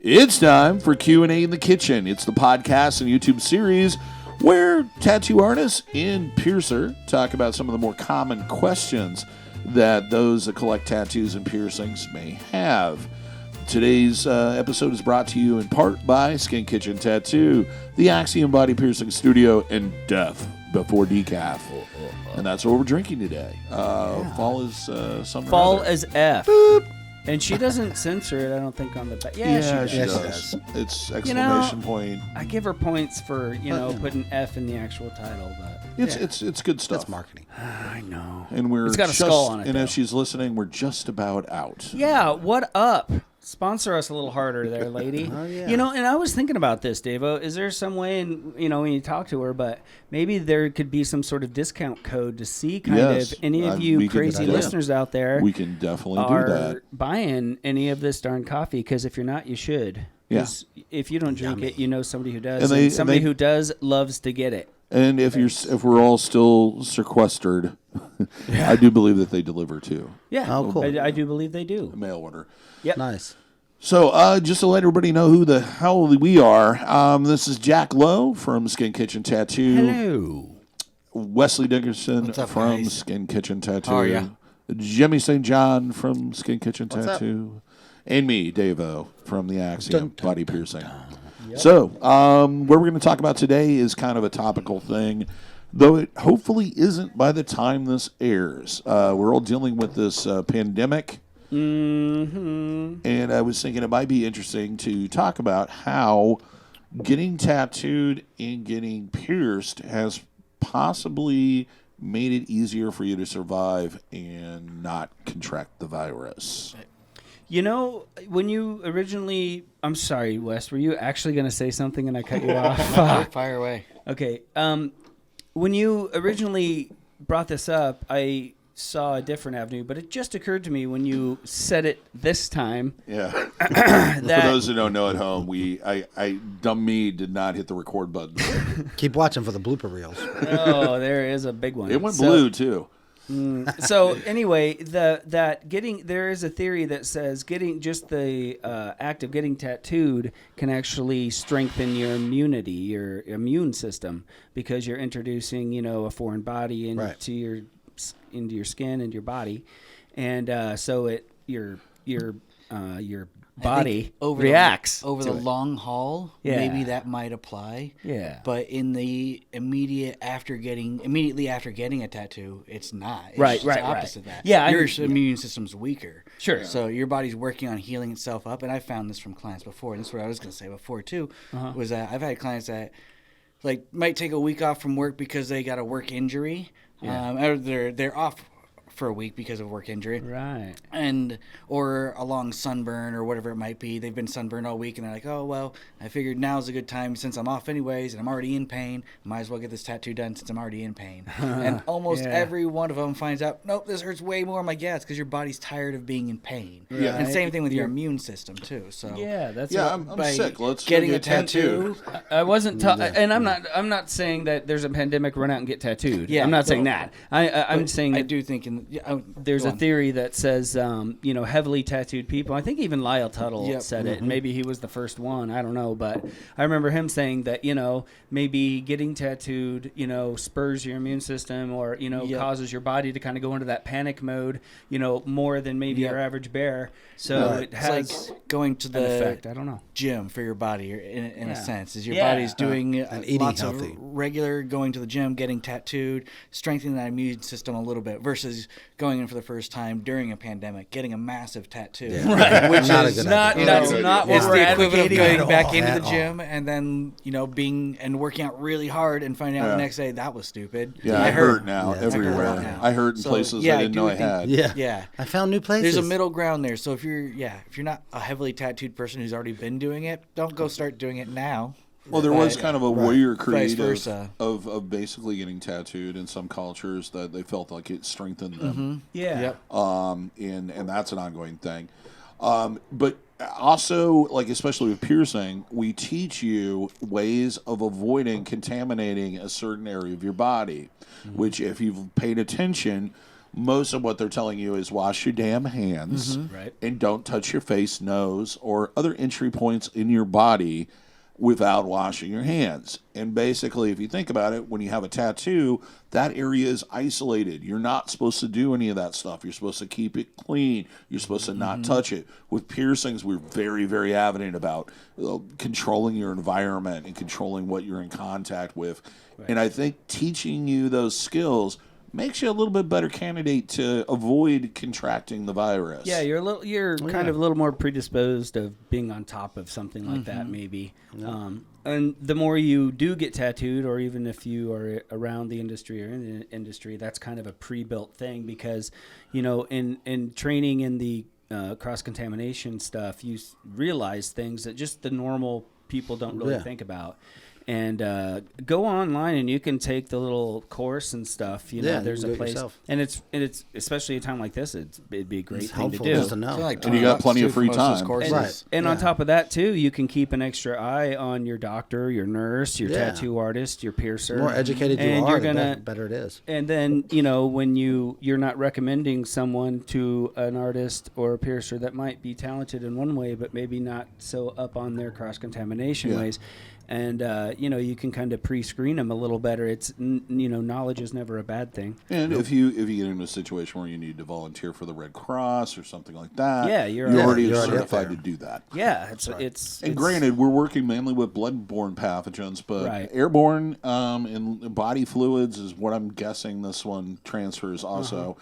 It's time for Q&A in the Kitchen. It's the podcast and YouTube series where tattoo artists and piercer talk about some of the more common questions that those that collect tattoos and piercings may have. Today's episode is brought to you in part by Skin Kitchen Tattoo, the Axiom Body Piercing Studio, and Death Before Decaf. And that's what we're drinking today. Fall is something. Fall is F. Boop. And she doesn't censor it, I don't think, on the back. She does. It's exclamation point. I give her points for, putting F in the actual title, but it's good stuff. That's marketing. I know. And it's got a skull on it. And though. as she's listening, we're just about out. Yeah, what up? Sponsor us a little harder there, lady. Oh, yeah. And I was thinking about this, DaVo. Is there some way, when you talk to her, but maybe there could be some sort of discount code to see of any of you crazy listeners out there. We can definitely do that. Buying any of this darn coffee, because if you're not, you should. Yeah. If you don't drink it, you know somebody who does. And somebody who does loves to get it. And if we're all still sequestered, I do believe that they deliver too. Yeah. Oh, cool. I do believe they do. Mail order. Yep. Nice. So just to let everybody know who the hell we are, this is Jack Lowe from Skin Kitchen Tattoo. Hello. Wesley Dickerson What's up, from guys? Skin Kitchen Tattoo. How are ya? Jimmy St. John from Skin Kitchen What's Tattoo. And me, DaVo, from the Axiom Body Piercing. Yep. So what we're going to talk about today is kind of a topical thing, though it hopefully isn't by the time this airs. We're all dealing with this pandemic. Mm-hmm. And I was thinking it might be interesting to talk about how getting tattooed and getting pierced has possibly made it easier for you to survive and not contract the virus. When you originally... I'm sorry, Wes. Were you actually going to say something and I cut you off? Fire away. Okay. When you originally brought this up, I saw a different avenue, but it just occurred to me when you said it this time. Yeah. For those who don't know at home, dumb me did not hit the record button. Keep watching for the blooper reels. Oh, there is a big one. It went blue too. So anyway, there is a theory that says getting just the act of getting tattooed can actually strengthen your immunity, your immune system, because you're introducing a foreign body into your skin and your body, and so your body reacts over the long haul. Yeah. Maybe that might apply. Yeah, but in the immediately after getting a tattoo, it's not. It's right. opposite of that. Yeah, your immune system's weaker. Sure. So your body's working on healing itself up, and I found this from clients before. And this is what I was going to say before too. Was that I've had clients that might take a week off from work because they got a work injury. Or they're off for a week because of work injury, right? Or a long sunburn or whatever it might be. They've been sunburned all week, and they're like, "Oh well, I figured now's a good time since I'm off anyways, and I'm already in pain. Might as well get this tattoo done since I'm already in pain." And almost every one of them finds out, "Nope, this hurts way more." I'm like, "Yeah, it's because your body's tired of being in pain." Yeah. And same thing with your immune system too. So I'm sick. Let's getting go a get tattoo. I wasn't, and I'm not saying that there's a pandemic. Run out and get tattooed. Yeah, I'm not saying that. I'm saying I that do think there's a theory that says, heavily tattooed people. I think even Lyle Tuttle said it, and maybe he was the first one. I don't know, but I remember him saying that, maybe getting tattooed, spurs your immune system, or causes your body to kind of go into that panic mode, more than maybe your average bear. So it has like going to the effect. I don't know. Gym for your body, in a sense, is your body's doing and eating lots healthy. of regular going to the gym, getting tattooed, strengthening that immune system a little bit, versus going in for the first time during a pandemic, getting a massive tattoo, which Not is a good not idea. that's not what it's we're the equivalent of advocating going back into at the all. gym and then being and working out really hard and finding out the next day that was stupid. Yeah, I hurt now Yeah, everywhere. now. I hurt in So, places yeah, I I didn't do know I think- had. Yeah. I found new places. There's a middle ground there. So if you're not a heavily tattooed person who's already been doing it, don't go start doing it now. Well, there was kind of a warrior Vice creed versa. of basically getting tattooed in some cultures that they felt like it strengthened them. Yeah. Yep. And that's an ongoing thing. But also, especially with piercing, we teach you ways of avoiding contaminating a certain area of your body, which if you've paid attention, most of what they're telling you is wash your damn hands Right. and don't touch your face, nose, or other entry points in your body without washing your hands. And basically, if you think about it, when you have a tattoo, that area is isolated. You're not supposed to do any of that stuff. You're supposed to keep it clean. You're supposed to not touch it. With piercings, we're very, very adamant about controlling your environment and controlling what you're in contact with. Right. And I think teaching you those skills makes you a little bit better candidate to avoid contracting the virus. Yeah, you're kind of a little more predisposed of being on top of something like that, maybe. Yeah. And the more you do get tattooed, or even if you are around the industry or in the industry, that's kind of a pre-built thing because, in training in the cross-contamination stuff, you realize things that just the normal people don't really think about. And go online and you can take the little course and stuff. There's a place, and it's especially a time like this. It'd be a great thing to do. Just to know. Like and you got plenty of free time. And on top of that too, you can keep an extra eye on your doctor, your nurse, your tattoo artist, your piercer. The more educated you are, the better it is. And then when you're not recommending someone to an artist or a piercer that might be talented in one way, but maybe not so up on their cross-contamination ways. And, you can kind of pre-screen them a little better. It's, knowledge is never a bad thing. And if you get into a situation where you need to volunteer for the Red Cross or something like that, you're already certified to do that. Yeah, it's granted, we're working mainly with blood-borne pathogens, but airborne and body fluids is what I'm guessing this one transfers also.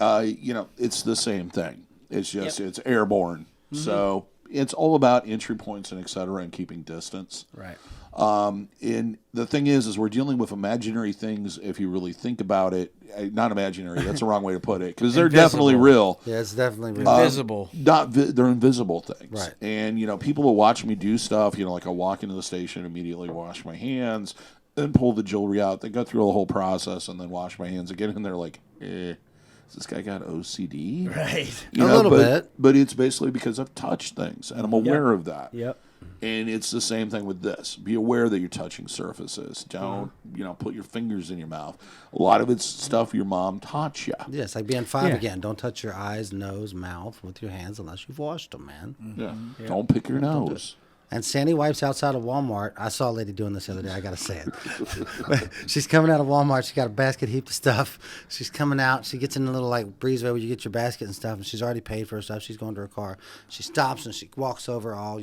It's the same thing. It's just it's airborne. So it's all about entry points and et cetera and keeping distance. Right. And the thing is we're dealing with imaginary things if you really think about it. Not imaginary, that's the wrong way to put it, because they're definitely real. Yeah, it's definitely real. Invisible. They're invisible things. Right. And, people will watch me do stuff, like I'll walk into the station, immediately wash my hands, then pull the jewelry out, then go through the whole process, and then wash my hands again, and they're like, this guy got OCD? Right. A little bit. But it's basically because I've touched things, and I'm aware of that. Yep. And it's the same thing with this. Be aware that you're touching surfaces. Don't, put your fingers in your mouth. A lot of it's stuff your mom taught you. Yeah, it's like being 5 again. Don't touch your eyes, nose, mouth with your hands unless you've washed them, man. Yeah. Don't pick your nose. And Sandy wipes outside of Walmart. I saw a lady doing this the other day. I got to say it. She's coming out of Walmart. She got a basket heaped of stuff. She's coming out. She gets in the little breezeway where you get your basket and stuff. And she's already paid for her stuff. She's going to her car. She stops and she walks over all,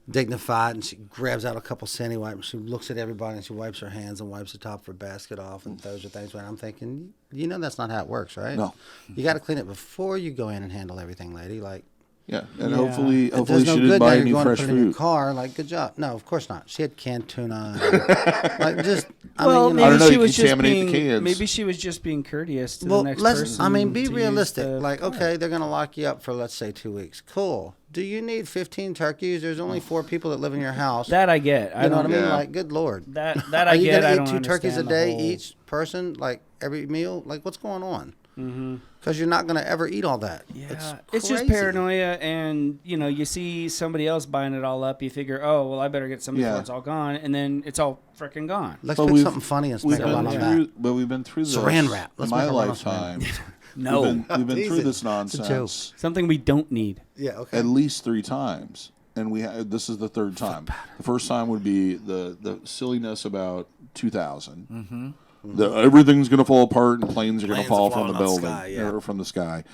dignified. And she grabs out a couple Sandy wipes. She looks at everybody and she wipes her hands and wipes the top of her basket off and throws her things away. I'm thinking, that's not how it works, right? No. You got to clean it before you go in and handle everything, lady. Yeah, and hopefully There's she no didn't good buy now any you're going fresh to put it in your fruit. car. Good job. No, of course not. She had canned tuna. Maybe I don't know, she you was just contaminate the being cans. maybe she was just being courteous to the next let's. person. Be to realistic. use the- Okay, they're going to lock you up for let's say 2 weeks. Cool. Do you need 15 turkeys? There's only 4 people that live in your house. That I get. You know what I mean? Yeah. Good Lord. That Are I you get. I going to don't eat 2 turkeys a understand day the whole- each person? Every meal? What's going on? Because you're not going to ever eat all that. Yeah, it's just crazy. paranoia, and you see somebody else buying it all up. You figure, oh well, I better get some before it's all gone, and then it's all freaking gone. Let's But put we've- something funny and We've spend a lot on been that. through, but we've been through this Saran wrap. in Let's my make a lot of lifetime. No, We've been through Teasing. this It's a nonsense something we don't need. Yeah, okay. at least 3 times, and this is the 3rd time. The first time would be the silliness about 2000. Everything's going to fall apart and planes are going to Planes fall are from the falling out of the building sky, or from the sky.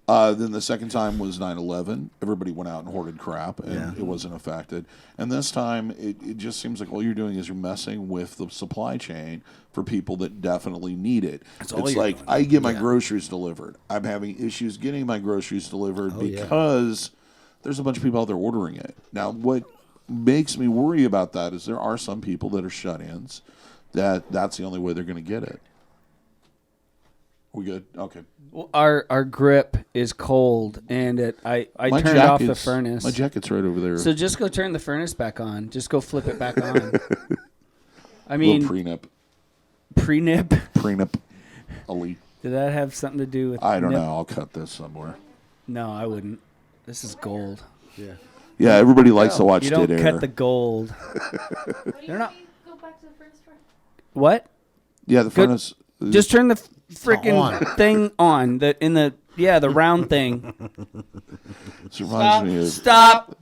Then the second time was 9/11. Everybody went out and hoarded crap, and it wasn't affected. And this time, it just seems like all you're doing is you're messing with the supply chain for people that definitely need it. It's like I get my groceries delivered. I'm having issues getting my groceries delivered because there's a bunch of people out there ordering it. Now, what makes me worry about that is there are some people that are shut-ins that's the only way they're going to get it. We good? Okay. Well, our grip is cold, and I turned off the furnace. My jacket's right over there. So just go turn the furnace back on. Just go flip it back on. I mean, pre-nip. Pre-nip. Elite. Did that have something to do with? I don't nip? know. I'll cut this somewhere. No, I wouldn't. This is gold. Yeah. Yeah, everybody likes to watch You don't Dead cut Air. the gold. What do you They're not- say? Go back to the furnace for? What? Yeah, the furnace. Just turn the freaking thing on the the round thing. This reminds me of Stop!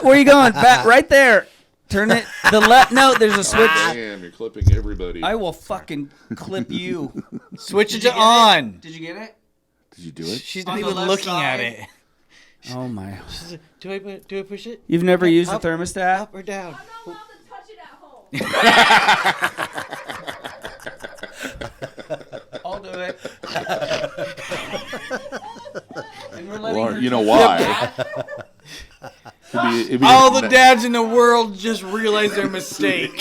Where are you going? Back right there. Turn it the left. No, there's a switch. Damn, you're clipping everybody. I will fucking clip you. Switch it to on. Did you get it? Did you do it? She's On not the even left looking side. at it. Oh my! Do I push it? You've never used Up, a thermostat? Up or down? I'm not allowed to touch it at home. I'll do it. And we're letting Well, her you know do why? that. It'd be All the dads in the world just realized their mistake.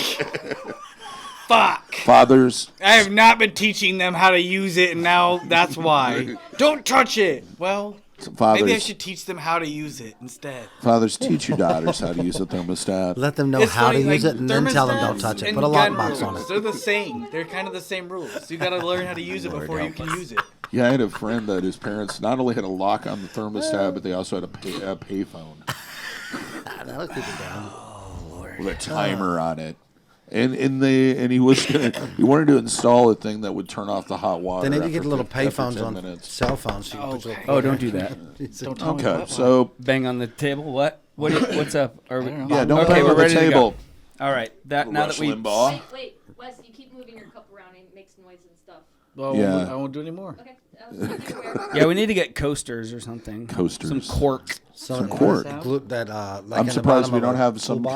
Fuck. fathers. I have not been teaching them how to use it, and now that's why. Don't touch it. Well, maybe I should teach them how to use it instead. Fathers, teach your daughters how to use a thermostat. Let them know It's how funny, to use like, it and then tell them don't thermostats touch it. and Put a gun lockbox on rules, it. They're the same. They're kind of the same rules. You got to learn how to use it before you can use it. Yeah, I had a friend that his parents not only had a lock on the thermostat, but they also had a payphone That'll keep it down. with a timer on it. And he wanted to install a thing that would turn off the hot water. They need to get after little 10 payphones on minutes. cell phones. So you can put your Oh, don't do that. Don't tell me Okay, what. so Bang on the table. What's up? Are we, yeah, don't okay, bang we're on the ready to go. table. All right. That now Rush that we Limbaugh. Wait, Wes, you keep moving your cup around and it makes noise and stuff. Well, Yeah. I won't do any more. Okay. Aware. yeah, we need to get coasters or something. Coasters. Some cork. Some cork. glue that, like I'm in the surprised bottom we of don't a have some toolbox.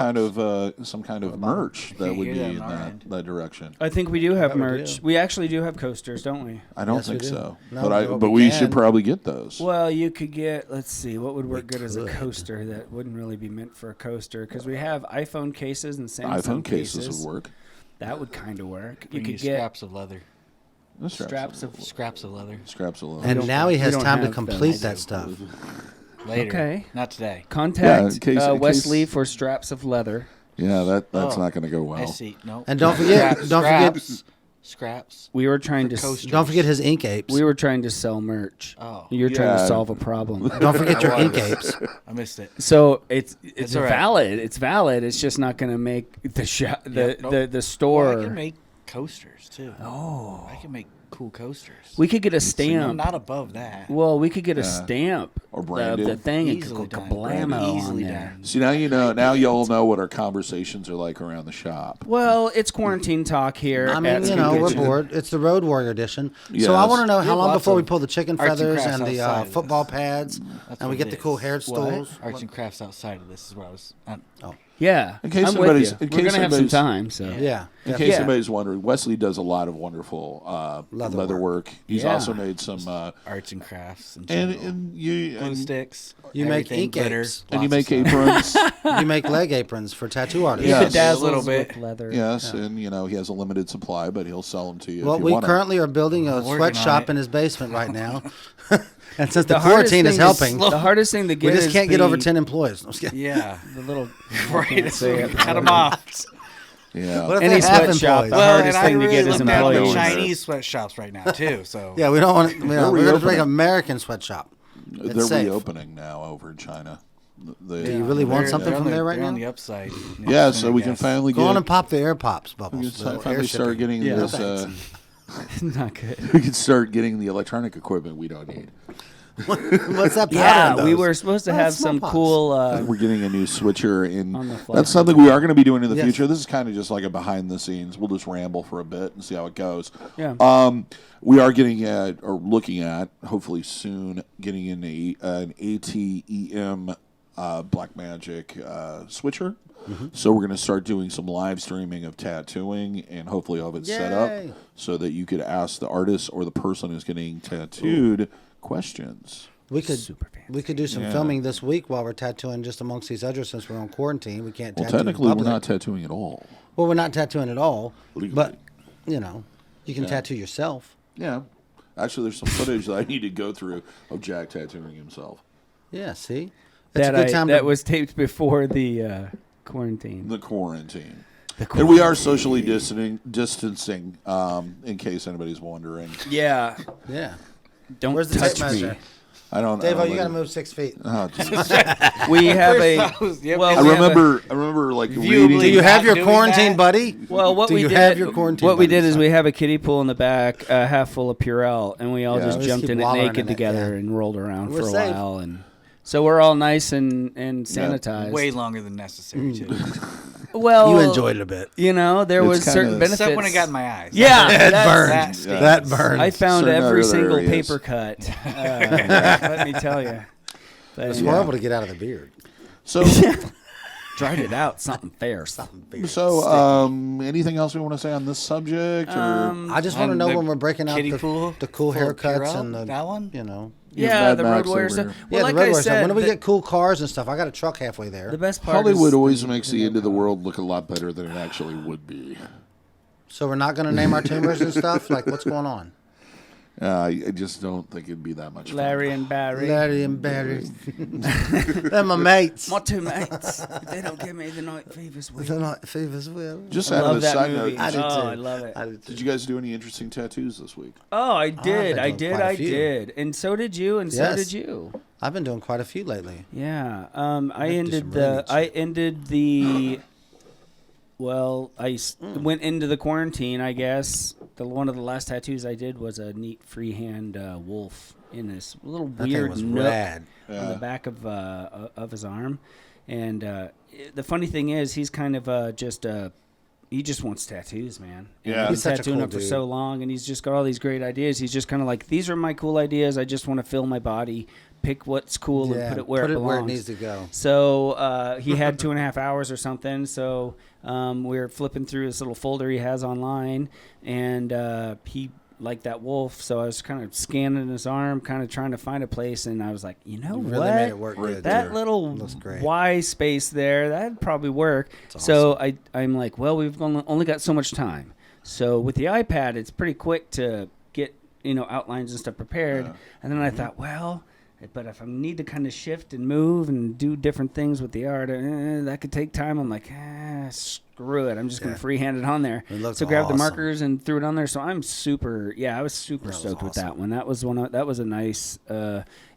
kind of merch that Can't would hear be that in on our end. that direction. I think we do have we merch. do. We actually do have coasters, don't we? I don't Yes, we think do. so, No, but but we we should can. probably get those. Well, you could get. Let's see, what would work good as a could. coaster that wouldn't really be meant for a coaster because we have iPhone cases and Samsung iPhone cases would work. That would kind of work. Bring You you could get scraps of leather. No straps of. Scraps of leather. scraps alone. And now he we has don't time to have complete those. that stuff. Later. Okay. Not today. Contact in case- in Westley case- for straps of leather. Yeah, that's Oh. not going to go I well. see. No. And don't forget, Scraps. We were trying to. coasters. don't forget his ink apes. We were trying to sell merch. Oh. You're trying to Yeah. solve a problem. Don't forget your I ink was. apes. I missed it. So it's all right. valid. It's valid. It's just not going to make the Yep, nope. the store. Well, I can make coasters too. Oh. I can make cool coasters. We could get a I'm stamp. not above that. Well, we could get a stamp Or of branded. the thing and Easily go done. kablamo Easily on there. done. See, now you know. Now y'all know what our conversations are like around the shop. Well, it's quarantine talk here. I at mean, Scoop we're Kitchen. bored. It's the Road Warrior edition. Yes. So I want to know We how have long lots before we of pull the chicken arts and feathers crafts and the outside of football this. pads, That's and we what get it the cool is. hair stools. Arts and crafts outside of this is where I was. Yeah, In case I'm with anybody's- you. in We're case gonna have some anybody's- time. So Yeah. In definitely. case Yeah. anybody's wondering, Wesley does a lot of wonderful leather work. He's Yeah. also made some, Arts and crafts and, and general. you glue and, sticks. You make everything, ink glitter, apes. and you lots make of stuff. aprons. You make leg aprons for tattoo artists. Yes. Dazzles a little bit. with leather. Yes, and he has a limited supply, but he'll sell them to you. Well, if you we want 'em. currently are building a I'm working on sweatshop it. in his basement right now. And since the The hardest quarantine is thing helping, The hardest thing to we get just is can't get the- over 10 employees. I'm just kidding. Yeah. The little Right. say it. Cut them off. Yeah. What if Any they have sweatshop, employees? the Well, hardest and I thing to really get is look down on the employees. Chinese sweatshops right now too. So Yeah, we don't want to. We're going to reopening. make an American sweatshop. It's They're safe. reopening now over in China. They- Do you really want They're- something they're on from the- there right they're on now? the upside. Yeah, so we can finally Go on get. and pop the air pops We bubbles. can the finally air start shipping. getting Yeah. this. Not good. We can start getting the electronic equipment we don't need. What's that? Yeah, powder we does? were supposed to Oh, have it's some smallpox. cool. We're getting a new switcher, and On the fly. that's something we are going to be doing in the Yes. future. This is kind of just like a behind the scenes. We'll just ramble for a bit and see how it goes. Yeah. We are getting at, or looking at, hopefully soon, getting in an ATEM Black Magic switcher. Mm-hmm. So we're going to start doing some live streaming of tattooing, and hopefully have it set up Yay. so that you could ask the artist or the person who's getting tattooed questions. We could Super fancy. we could do some Yeah. filming this week while we're tattooing just amongst each other since we're on quarantine. We can't Well, tattoo in technically, we're public. not tattooing at all. Well, we're not tattooing at all. Legally. But you know, you can Yeah. tattoo yourself. Yeah. Actually, there's some footage that I need to go through of Jack tattooing himself. Yeah. See, it's that a good time. that to, was taped before the quarantine. The quarantine. And we are socially distancing, in case anybody's wondering. Yeah. Yeah. Don't Where's the touch tape me. measure? I don't. Dave, you got to move 6 feet. Oh, geez. We have a. Yep. Well, I we have a- remember like Viewably reading. Do you have your doing quarantine that? buddy? Well, what Do we you did, have your quarantine what we buddies? did is we have a kiddie pool in the back, half full of Purell, and we all Yeah. just Just jumped keep in it wallowing naked in it, together yeah. and rolled around We're for a safe. while, and so we're all nice and sanitized. Way longer than necessary, too. Well, You enjoyed it a bit. You know, there It's was kinda- certain benefits. Except when it got in my eyes. Yeah, That that's- burned. that That stings. burned. I found Certain every other single areas. paper cut. Let me tell you. But, It's horrible to get out of the beard. So, Dried it out. Something fair. Something. anything else we want to say on this subject? Or I just want to And know the when we're breaking out kiddie the pool cool full of haircuts Purell? and the That one? You know. Yeah, Mad the Max road warrior over stuff. here. Well, Yeah, like the road I warrior stuff. said, When do we the, get cool cars and stuff? I got a truck halfway there. the best part Hollywood is always makes the end of the world look a lot better than it actually would be. So we're not going to name our tumors and stuff? Like, what's going on? I just don't think it'd be that much fun. Larry and Barry. Larry and Barry. They're my mates. My two mates. They don't give me the night fevers. They're not Fevers will. Just I out of love a that side movie. note, I do too. I love it. I did too. did you guys do any interesting tattoos this week? Oh, I did. been I doing did. quite a I few. did. And so did you. And so Yes. did you. I've been doing quite a few lately. Yeah. I do ended some really neat I shit. ended the. Well, went into the quarantine. I guess one of the last tattoos I did was a neat freehand wolf in this little That thing weird was nook rad. on the back of his arm. And the funny thing is, he's kind of he just wants tattoos, man. And Yeah. he's He's such a tattooing cool up for dude. so long, and he's just got all these great ideas. He's just kind of like, these are my cool ideas. I just want to fill my body, pick what's cool, and put it where it belongs. needs to go. So he had 2.5 hours or something. So we were flipping through this little folder he has online, and he liked that wolf. So I was kind of scanning his arm, kind of trying to find a place, and I was like, you know You what? really made it work good. That too. little Looks great. Y space there, that'd probably work. It's So I'm like, well, we've only got so much time. So with the iPad, it's pretty quick to get, outlines and stuff prepared. Yeah. And then I thought, well, but if I need to kind of shift and move and do different things with the art, that could take time. I'm like, screw it. I'm just going to freehand it on there. It looks So grabbed the awesome. markers and threw it on there. So I was super stoked with that one. That was that was a nice,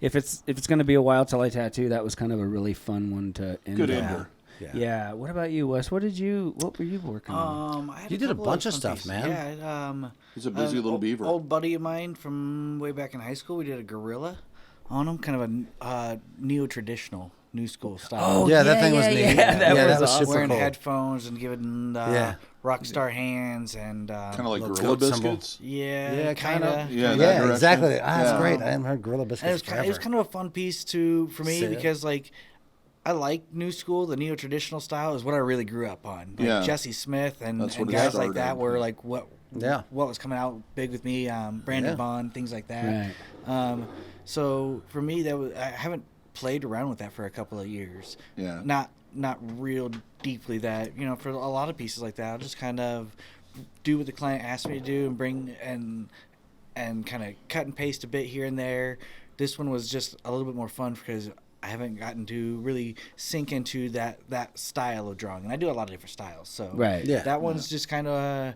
if it's going to be a while till I tattoo, that was kind of a really fun one to end Good on. ender. Yeah. What about you, Wes? What were you working on? I had You did a couple bunch of fun stuff, pieces. man. Yeah, He's a busy little beaver. Old buddy of mine from way back in high school. We did a gorilla on him, kind of a neo-traditional, new school style. Yeah, that thing was neat. Yeah, that Yeah, was that was awesome. super Wearing cool. headphones and giving rock star hands and Kind of like Little Gorilla goat symbol. Biscuits. yeah, kind of. Yeah, that Yeah, direction. exactly. That's Yeah. great. I haven't heard Gorilla And Biscuits it was kind of a fun piece for me Sick. because I like new school, the neo traditional style is what I really grew up on. Like Yeah. Jesse Smith and That's what it guys started like that on. were like what was coming out big with me. Brandon Yeah. Bond, things like that. Right. So for me, I haven't played around with that for a couple of years. Yeah. Not real deeply that for a lot of pieces like that, I'll just kind of do what the client asks me to do and bring and kind of cut and paste a bit here and there. This one was just a little bit more fun because I haven't gotten to really sink into that style of drawing, and I do a lot of different styles. So Right. Yeah. that one's just kind of.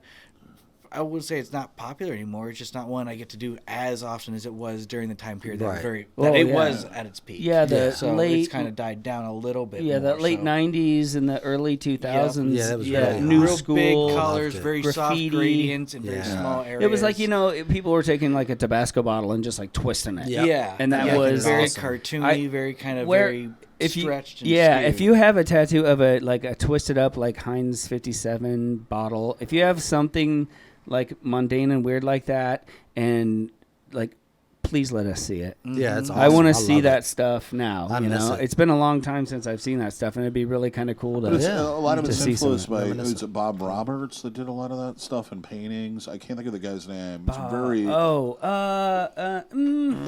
I would say it's not popular anymore. It's just not one I get to do as often as it was during the time period that Right. it yeah. was at its peak. Yeah, the so late- it's kind of died down a little bit. Yeah, more, the late so. '90s and the early 2000s. Yeah, that was really new hot. Real school. big colors, Loved it. very soft Graffiti. gradients, and very Yeah. small areas. It was like people were taking like a Tabasco bottle and just like twisting it. Yeah. yeah, And that yeah, was very awesome. cartoony, very kind of Where- very stretched. And if skewed. you have a tattoo of a twisted up like Heinz 57 bottle, if you have something like mundane and weird like that, and please let us see it. Yeah, it's awesome. I want to love see it. that stuff now. I miss it. It's been a long time since I've seen that stuff, and it'd be really kind of cool to. But it's, Yeah. a lot of to it's see some influenced by reminiscent. who's it, Bob Roberts that did a lot of that stuff in paintings. I can't think of the guy's name. It's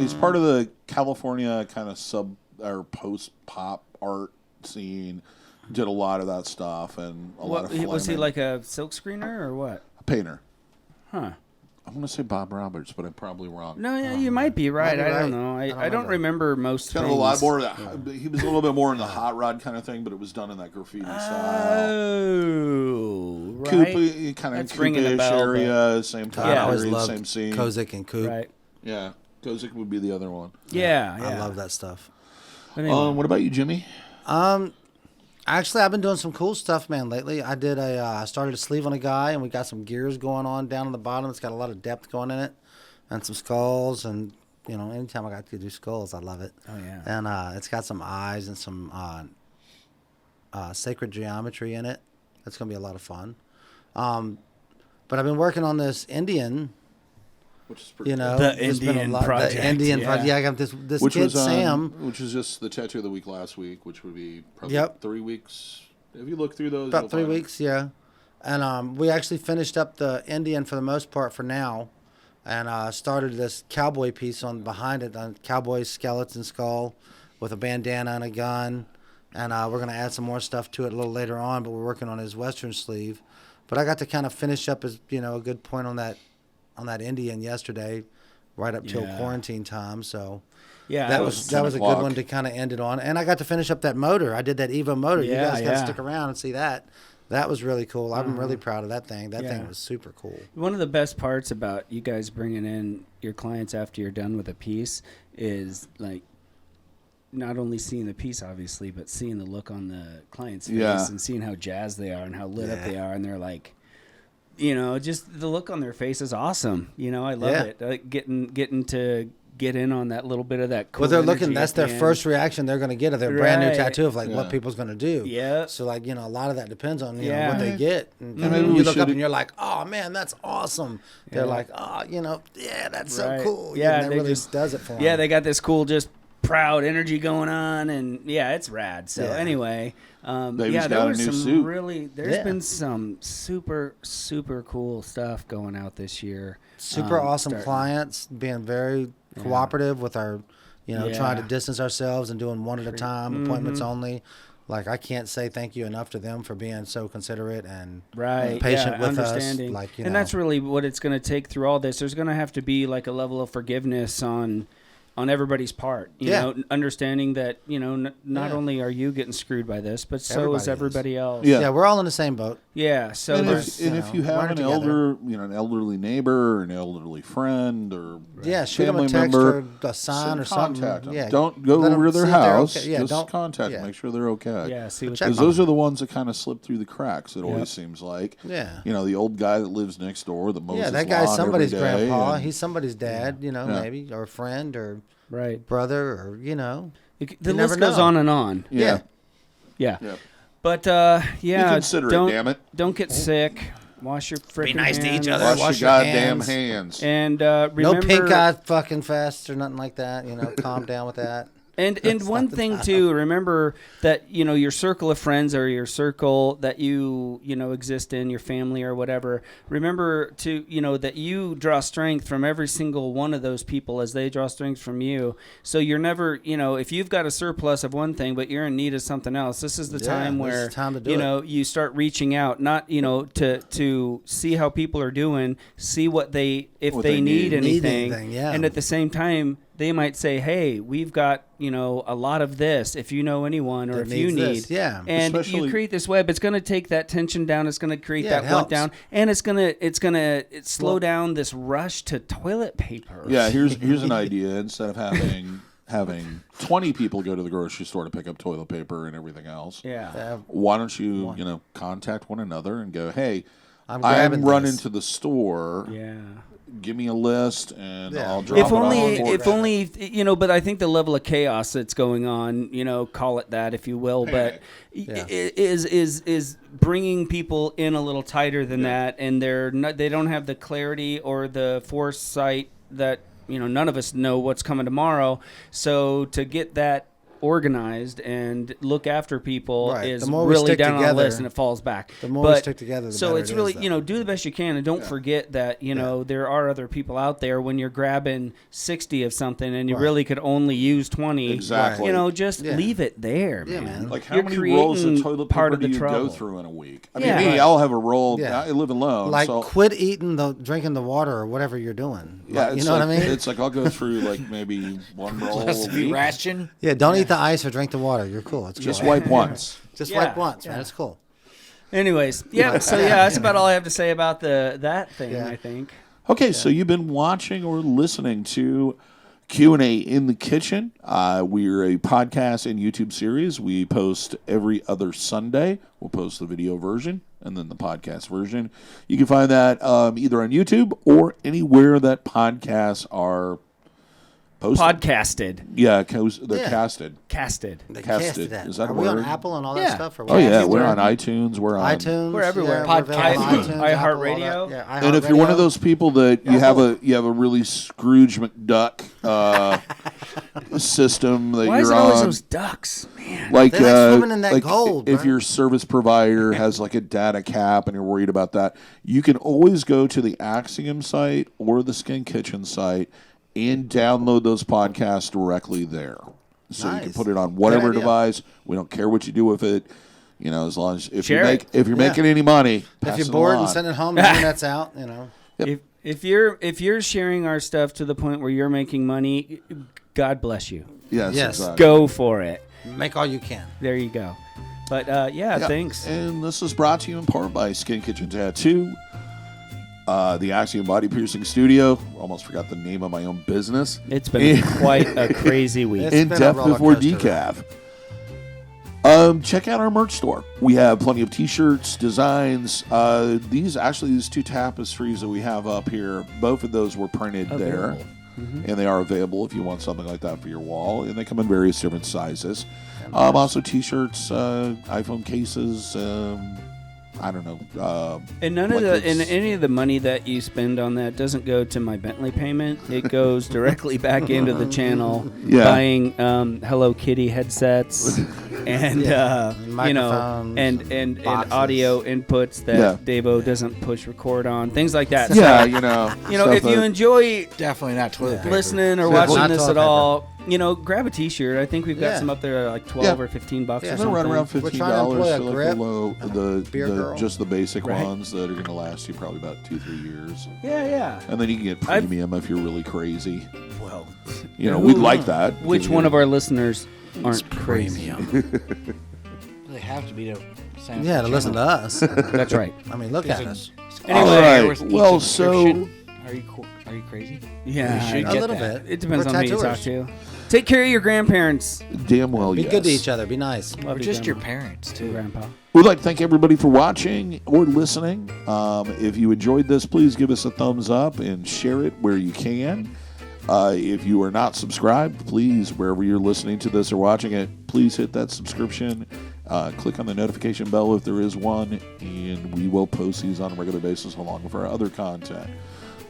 he's part of the California kind of sub or post pop art scene. Did a lot of that stuff and a lot of Was he flaming. like a silk screener or what? a painter? Huh. I'm going to say Bob Roberts, but I'm probably wrong. No, yeah, you might be right. Might be I don't right. know. I don't remember. remember most. It's kind of a lot more of that. He was a little bit more in the hot rod kind of thing, but it was done in that graffiti style. Oh, right. Coop, kind of That's ringing a Coop-ish bell, area, same time I always period, loved same scene. Kozik and Coop. Right. Yeah. Kozik would be the other one. Yeah. I love that stuff. But anyway. What about you, Jimmy? Actually, I've been doing some cool stuff, man, lately. I started a sleeve on a guy, and we got some gears going on down on the bottom. It's got a lot of depth going in it, and some skulls, and anytime I got to do skulls, I love it. Oh yeah. And it's got some eyes and some sacred geometry in it. That's gonna be a lot of fun. But I've been working on this Indian. Which is pretty The there's been a Indian lot- project, The Indian yeah. project. Yeah, I got this which kid was Sam. which was just the tattoo of the week last week, which would be probably Yep. 3 weeks. If you look through those, About you'll 3 find weeks, yeah. And we actually finished up the Indian for the most part for now, and started this cowboy piece on behind it, a cowboy skeleton skull with a bandana and a gun. And we're going to add some more stuff to it a little later on, but we're working on his western sleeve. But I got to kind of finish up as a good point on that Indian yesterday, right up till Yeah. quarantine time. So Yeah, that it was 10 a good o'clock. one to kind of end it on. And I got to finish up that motor. I did that Evo motor. You Yeah, guys got to yeah. stick around and see that. That was really cool. I'm really proud of that thing. That Yeah. thing was super cool. One of the best parts about you guys bringing in your clients after you're done with a piece is like not only seeing the piece, obviously, but seeing the look on the client's face Yeah. and seeing how jazzed they are and how lit up Yeah. they are. And they're like, just the look on their face is awesome. I love Yeah. it. Like getting to get in on that little bit of that cool Well, they're looking. energy That's at the their end. first reaction they're going to get of their brand new Right. tattoo of like Yeah. what people's going to do. Yeah. So like a lot of that depends on Yeah. what they get. And Yeah, maybe you we look up should- and you're like, oh man, that's awesome. They're Yeah. like, oh, yeah, that's Right. so cool. Yeah, and that they really just- does it for them. Yeah, they got this cool, just proud energy going on, and yeah, it's rad. So Yeah. anyway, Baby's there got a was new some suit. there's Yeah. been some super cool stuff going out this year. super awesome starting- clients being very cooperative with our, trying to Yeah. distance ourselves and doing one at a time, appointments only. Like I can't say thank you enough to them for being so considerate and Right, patient yeah, with us. understanding. Like And that's really what it's going to take through all this. There's going to have to be like a level of forgiveness on everybody's part. You Yeah. know, understanding that not Yeah. only are you getting screwed by this, but so is Everybody everybody else. Yeah. yeah, we're all in the same boat. Yeah. So And there's if you have learn an together. an elderly neighbor, or an elderly friend, or Yeah, shoot them a family text member, or a sign send or something. contact them. Yeah, Don't go let 'em over to their see if they're house. okay. Yeah, just don't contact them. yeah. Make sure they're okay. yeah. See what Check Because on those are the ones that kind of slip through the cracks. It Yeah. always seems like. Yeah. The old guy that lives next door that mows Yeah, his that guy's lawn somebody's every day, grandpa. and- He's somebody's dad, Yeah. maybe, or a friend or right. brother or, The You list never goes know. on and on. yeah. Yeah. Yeah. But Be yeah, considerate, don't damn it. don't get sick. Wash your freaking nice to each hands. other. Wash, Wash your your goddamn hands. hands. And no remember, pink eye fucking fest or nothing like that. Calm down with that. And one thing too, remember that your circle of friends or your circle that you exist in, your family or whatever. Remember to that you draw strength from every single one of those people as they draw strength from you. So you're never if you've got a surplus of one thing but you're in need of something else. This is the Yeah, time this is where the time to do it. you start reaching out, not to see how people are doing, see what they What they they need need. anything, yeah. and at the same time. They might say, "Hey, we've got a lot of this. If you know anyone, or That if you needs need, this, yeah. and Especially- you create this web, it's going to take that tension down. It's going to create Yeah, it that want helps. down, and it's gonna slow down this rush to toilet paper. Yeah, here's an idea. Instead of having 20 people go to the grocery store to pick up toilet paper and everything else, yeah, why don't you contact one anher and go, hey, I'm I'm grabbing running this. to the store. yeah. Give me a list and Yeah. I'll drop If it off. if only, but I think the level of chaos that's going on, call it that if you will, but Yeah. is bringing people in a little tighter than that, and they don't have the clarity or the foresight that none of us know what's coming tomorrow. So to get that organized and look after people Right. is The more we really stick down on the together, list, and it falls back. the more we stick together, the so better it's it really is, though. do the best you can, and don't forget that there are other people out there when you're grabbing 60 of something and you Right. really could only use 20. Exactly. just Yeah. leave it there, Yeah, man. man. Like how You're many rolls of creating toilet part paper of do the you trouble. go through in a week? I Yeah. mean, me, Right. I'll have a roll. Yeah. I live alone. Like, so, quit drinking the water or whatever you're doing. yeah, Like, it's you know like, what I mean? It's like I'll go through like maybe one roll Has a to be week. ration. Yeah, don't eat the ice or drink the water. You're cool. It's Just cool. wipe once. Just Yeah. wipe once, man. It's cool. Anyways, yeah. So that's about all I have to say about that thing. Yeah. I think. Okay, so you've been watching or listening to Q&A in the Kitchen. We're a podcast and YouTube series. We post every other Sunday. We'll post the video version and then the podcast version. You can find that either on YouTube or anywhere that podcasts are posted. Podcasted. Yeah, they're casted. Casted. They Casted. casted Is that Are a we on word? Apple and all that Yeah. stuff? Or Oh, what? yeah. We're on iTunes. We're on iTunes. We're everywhere. Yeah, we're available on Podcast. iTunes, iHeartRadio. Apple, all that. Yeah, And if you're one of iHeartRadio. those people that you have a really Scrooge McDuck system that Why you're is it always on, those ducks? Man. like They like swimming in that like gold, if bro. your service provider has like a data cap and you're worried about that, you can always go to the Axiom site or the Skin Kitchen site and download those podcasts directly there. So you can Nice. put it on whatever Good idea. device. We don't care what you do with it. You know, as long as if Share it. you're Yeah. making any money, pass If you're it bored along. and send it home, the internet's out. You know. If you're sharing our stuff to the point where you're making money, God bless you. Yes, Yes. exactly. Go for it. Make all you can. There you go. But Yeah. thanks. And this is brought to you in part by Skin Kitchen Tattoo, the Axiom Body Piercing Studio. Almost forgot the name of my own business. It's been quite a crazy week. It's In been a depth roller before coaster decaf. Check out our merch store. We have plenty of T-shirts, designs. These two tapestries that we have up here, both of those were printed there, Available. and they are available if you want something like that for your wall. And they come in various different sizes. Also, T-shirts, iPhone cases. I don't know. And any of the money that you spend on that doesn't go to my Bentley payment. It goes directly back into the channel, Yeah. buying Hello Kitty headsets and Microphones, and boxes. audio inputs that Yeah. DaVo doesn't push record on, things like that. Yeah, So, you know. if you enjoy Definitely not toilet paper. listening or Yeah. watching Not this toilet at all, grab a T-shirt. I think we've got Yeah. some up there like $12 or $15 Yeah. or They're something. right around We're $15 trying to employ a for like grip, the low, beer girl. just the basic Right. ones that are going to last you probably about 2-3 years, Yeah. and then you can get premium if you're really crazy. Well, We'd like that. which Give one you- of our listeners aren't crazy? They have to be to sign up Yeah, for to the listen to channel. us. That's right. I mean, look at us. Anyway, All right. With each Well, subscription, are you crazy? Yeah, We should I A get little that. bit. It depends We're on who you talk tattooers. to. Take care of your grandparents. Damn well, Be yes. good to each other. Be nice. Love Or you, just your Grandma. parents, too. Grandpa. We'd like to thank everybody for watching or listening. If you enjoyed this, please give us a thumbs up and share it where you can. If you are not subscribed, please, wherever you're listening to this or watching it, please hit that subscription. Click on the notification bell if there is one, and we will post these on a regular basis along with our other content.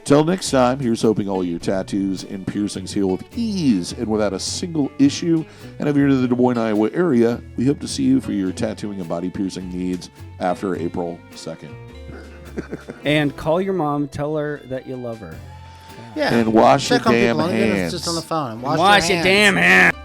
Till next time, here's hoping all your tattoos and piercings heal with ease and without a single issue. And if you're in the Des Moines, Iowa area, we hope to see you for your tattooing and body piercing needs after April 2nd. And call your mom. Tell her that you love her. Yeah. And wash Check your on damn people, even if it's hands. just on the phone. And Wash your your damn hands.